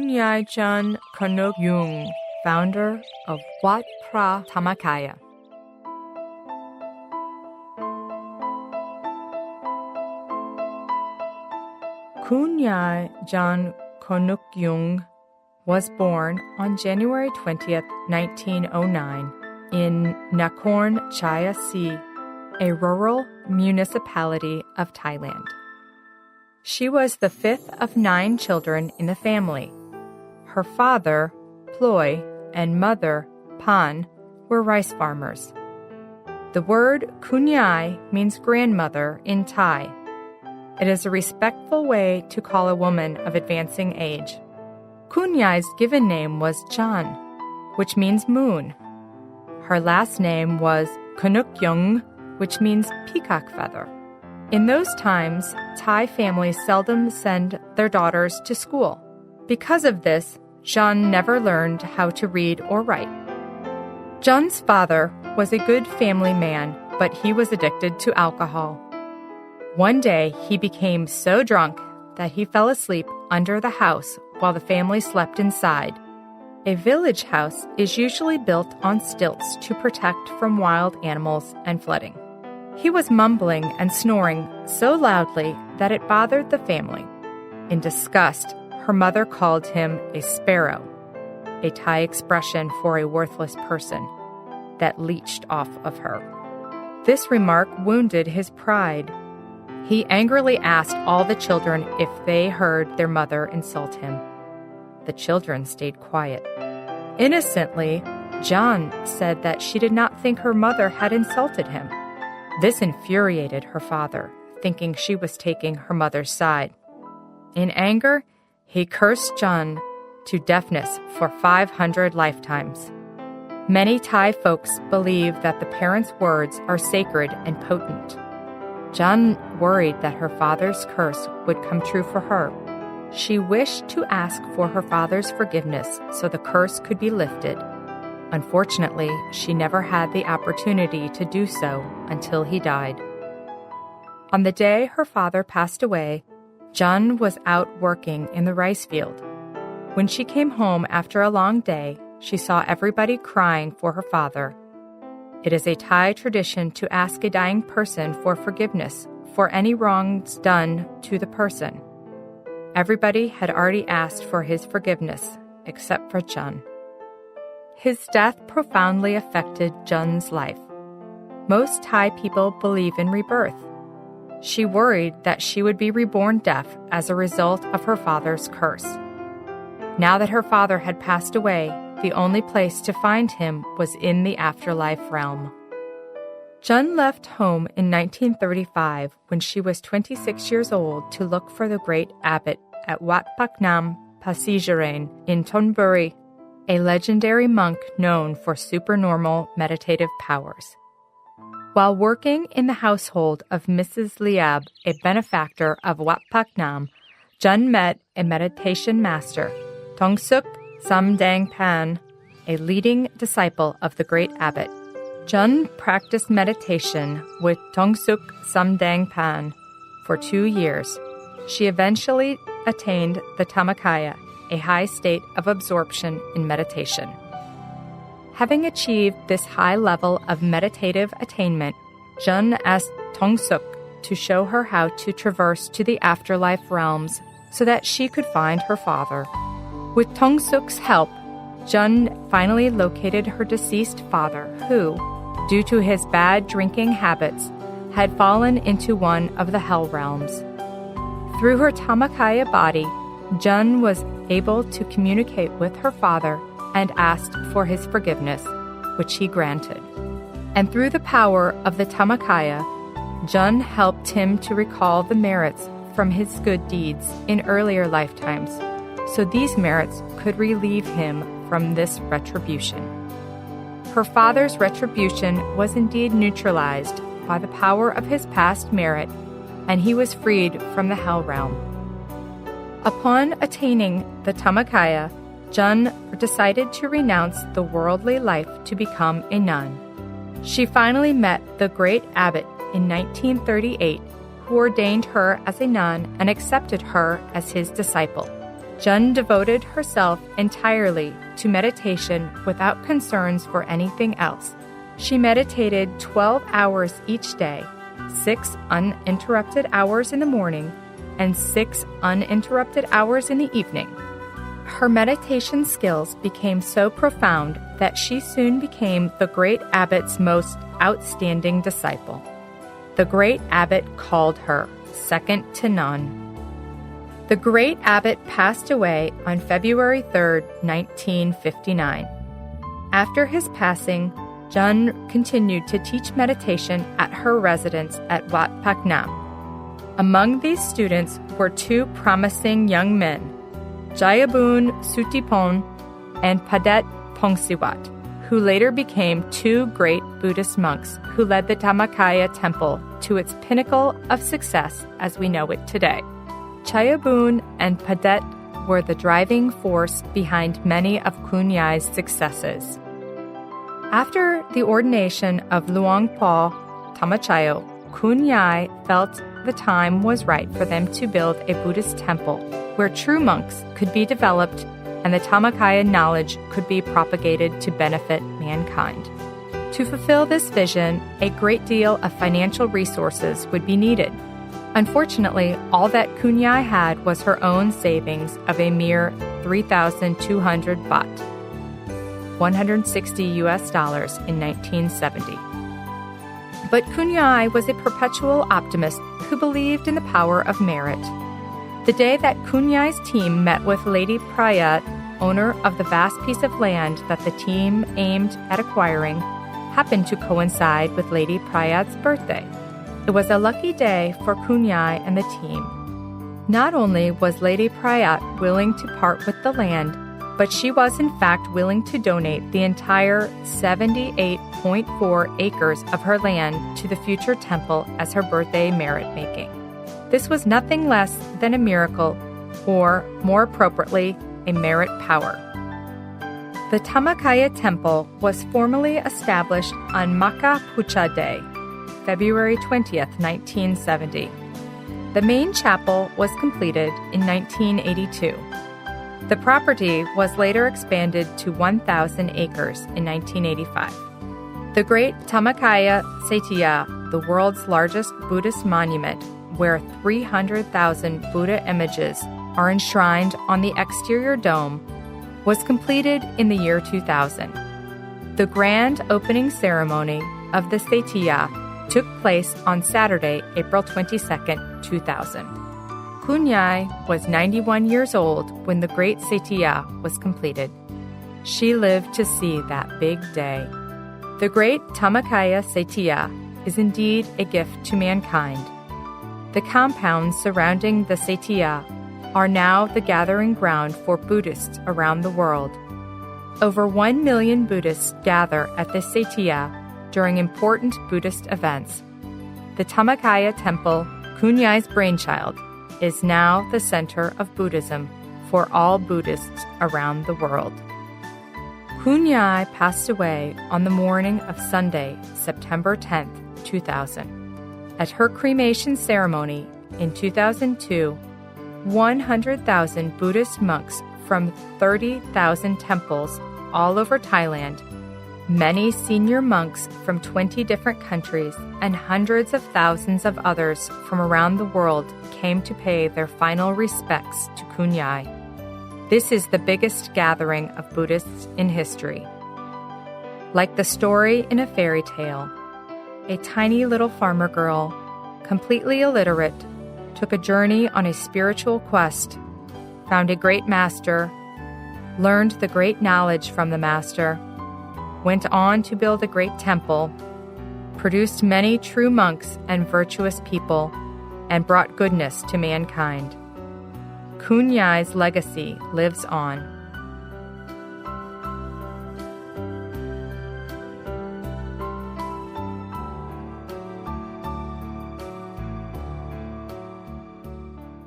Khun Yai Chun Konuk Yung, founder of Wat Phra Dhammakaya. Khun Yai Chun Konuk Yung was born on January 20th, 1909, in Nakhon Chaya Si, a rural municipality of Thailand. She was the fifth of 9 children in the family. Her father, Ploy, and mother, Pan, were rice farmers. The word Khun Yai means grandmother in Thai. It is a respectful way to call a woman of advancing age. Khun Yai's given name was Chan, which means moon. Her last name was Konuk Yung, which means peacock feather. In those times, Thai families seldom send their daughters to school. Because of this, John never learned how to read or write. John's father was a good family man, but he was addicted to alcohol. One day, he became so drunk that he fell asleep under the house while the family slept inside. A village house is usually built on stilts to protect from wild animals and flooding. He was mumbling and snoring so loudly that it bothered the family. In disgust, her mother called him a sparrow, a Thai expression for a worthless person, that leached off of her. This remark wounded his pride. He angrily asked all the children if they heard their mother insult him. The children stayed quiet. Innocently, John said that she did not think her mother had insulted him. This infuriated her father, thinking she was taking her mother's side. In anger, he cursed John to deafness for 500 lifetimes. Many Thai folks believe that the parents' words are sacred and potent. John worried that her father's curse would come true for her. She wished to ask for her father's forgiveness so the curse could be lifted. Unfortunately, she never had the opportunity to do so until he died. On the day her father passed away, John was out working in the rice field. When she came home after a long day, she saw everybody crying for her father. It is a Thai tradition to ask a dying person for forgiveness for any wrongs done to the person. Everybody had already asked for his forgiveness, except for John. His death profoundly affected Jun's life. Most Thai people believe in rebirth. She worried that she would be reborn deaf as a result of her father's curse. Now that her father had passed away, the only place to find him was in the afterlife realm. Jun left home in 1935 when she was 26 years old to look for the great abbot at Wat Paknam Pasijaren in Thonburi, a legendary monk known for supernormal meditative powers. While working in the household of Mrs. Liab, a benefactor of Wat Paknam, Jun met a meditation master, Tongsuk Samdang Pan, a leading disciple of the great abbot. Jun practiced meditation with Tongsuk Samdang Pan for 2 years. She eventually attained the Dhammakaya, a high state of absorption in meditation. Having achieved this high level of meditative attainment, Jun asked Tongsuk to show her how to traverse to the afterlife realms so that she could find her father. With Tongsuk's help, Jun finally located her deceased father, who, due to his bad drinking habits, had fallen into one of the hell realms. Through her Dhammakaya body, Jun was able to communicate with her father and asked for his forgiveness, which he granted. And through the power of the Dhammakaya, Jun helped him to recall the merits from his good deeds in earlier lifetimes, so these merits could relieve him from this retribution. Her father's retribution was indeed neutralized by the power of his past merit, and he was freed from the hell realm. Upon attaining the Dhammakaya, Jun decided to renounce the worldly life to become a nun. She finally met the great abbot in 1938, who ordained her as a nun and accepted her as his disciple. Jun devoted herself entirely to meditation without concerns for anything else. She meditated 12 hours each day, 6 uninterrupted hours in the morning and 6 uninterrupted hours in the evening. Her meditation skills became so profound that she soon became the great abbot's most outstanding disciple. The great abbot called her second to none. The great abbot passed away on February 3, 1959. After his passing, Jun continued to teach meditation at her residence at Wat Phak Nam. Among these students were 2 promising young men, Jayabun Sutipon and Padet Pongsiwat, who later became 2 great Buddhist monks who led the Dhammakaya temple to its pinnacle of success as we know it today. Chayabun and Padet were the driving force behind many of Khun Yai's successes. After the ordination of Luang Po Dhammakaya, Khun Yai felt the time was right for them to build a Buddhist temple where true monks could be developed and the Dhammakaya knowledge could be propagated to benefit mankind. To fulfill this vision, a great deal of financial resources would be needed. Unfortunately, all that Khun Yai had was her own savings of a mere 3,200 baht, $160 in 1970. But Khun Yai was a perpetual optimist who believed in the power of merit. The day that Khun Yai's team met with Lady Prayat, owner of the vast piece of land that the team aimed at acquiring, happened to coincide with Lady Prayat's birthday. It was a lucky day for Khun Yai and the team. Not only was Lady Prayat willing to part with the land, but she was in fact willing to donate the entire 78.4 acres of her land to the future temple as her birthday merit-making. This was nothing less than a miracle, or more appropriately, a merit power. The Dhammakaya temple was formally established on Maka Pucha Day, February 20th, 1970. The main chapel was completed in 1982. The property was later expanded to 1,000 acres in 1985. The Great Dhammakaya Saitya, the world's largest Buddhist monument, where 300,000 Buddha images are enshrined on the exterior dome, was completed in the year 2000. The grand opening ceremony of the Saitya took place on Saturday, April 22, 2000. Khun Yai was 91 years old when the Great Saitya was completed. She lived to see that big day. The Great Dhammakaya Saitya is indeed a gift to mankind. The compounds surrounding the Saitya are now the gathering ground for Buddhists around the world. Over 1 million Buddhists gather at the Saitya during important Buddhist events. The Dhammakaya temple, Khun Yai's brainchild, is now the center of Buddhism for all Buddhists around the world. Khun Yai passed away on the morning of Sunday, September 10, 2000. At her cremation ceremony in 2002, 100,000 Buddhist monks from 30,000 temples all over Thailand, many senior monks from 20 different countries, and hundreds of thousands of others from around the world came to pay their final respects to Khun Yai. This is the biggest gathering of Buddhists in history. Like the story in a fairy tale, a tiny little farmer girl, completely illiterate, took a journey on a spiritual quest, found a great master, learned the great knowledge from the master, went on to build a great temple, produced many true monks and virtuous people, and brought goodness to mankind. Khun Yai's legacy lives on.